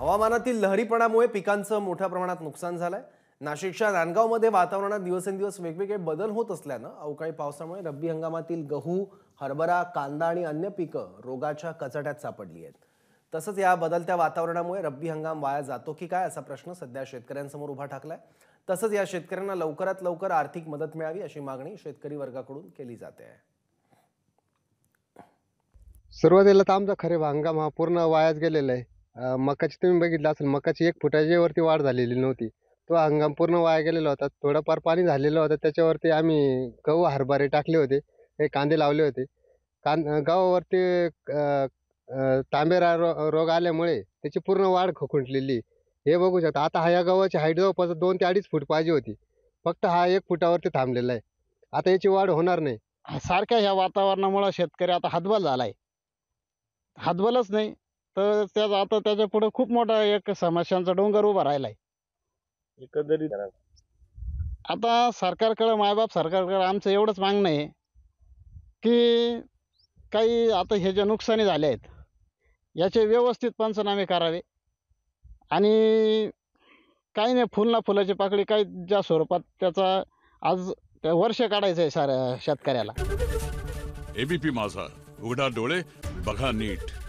हवामानातील लहरीपणामुळे पिकांचं मोठ्या प्रमाणात नुकसान झालंय। नाशिकच्या नांदगावमध्ये वातावरणात दिवसेंदिवस वेगवेगळे बदल होत असल्यानं अवकाळी पावसामुळे रब्बी हंगामातील गहू, हरभरा, कांदा आणि अन्य पिकं रोगाच्या कचाट्यात सापडली आहेत। तसंच या बदलत्या वातावरणामुळे रब्बी हंगाम वाया जातो की काय असा प्रश्न सध्या शेतकऱ्यांसमोर उभा ठाकलाय। तसंच या शेतकऱ्यांना लवकरात लवकर आर्थिक मदत मिळावी अशी मागणी शेतकरी वर्गाकडून केली जाते आहे। सुरुवातीला तर आमचा खरीप हंगाम हा पूर्ण वायाच गेलेला आहे. मकाची तुम्ही बघितलं असेल, मकाची 1 फुटाच्या वरती वाढ झालेली नव्हती. तो हंगाम पूर्ण वाया गेलेला होता. थोडंफार पाणी झालेलं होतं, त्याच्यावरती आम्ही गहू, हरभरे टाकले होते, काही कांदे लावले होते. गव्हावरती अ, अ, तांबेरा रोग आल्यामुळे त्याची पूर्ण वाढ खुंटलेली. हे बघू शकता. आता या गव्हाची हाईट जवळपास 2 ते 2.5 फूट पाहिजे होती. फक्त हा 1 फुटावरती थांबलेला आहे. आता याची वाढ होणार नाही. सारख्या ह्या वातावरणामुळे शेतकरी आता हतबल झालाय. हतबलच नाही तर त्याचा आता त्याच्यापुढे खूप मोठा एक समस्यांचा डोंगर उभा राहिलाय. एकंदरीत आता सरकारकडे मायबाप सरकारकडे आमचं एवढंच मागणं आहे, की काही आता हे जे नुकसानी झाले आहेत, याचे व्यवस्थित पंचनामे करावे आणि काही नाही फुल ना फुलाची पाकळी काही ज्या स्वरूपात त्याचा आज वर्ष काढायचं आहे साऱ्या शेतकऱ्याला. एबीपी माझा, उघडा डोळे बघा नीट।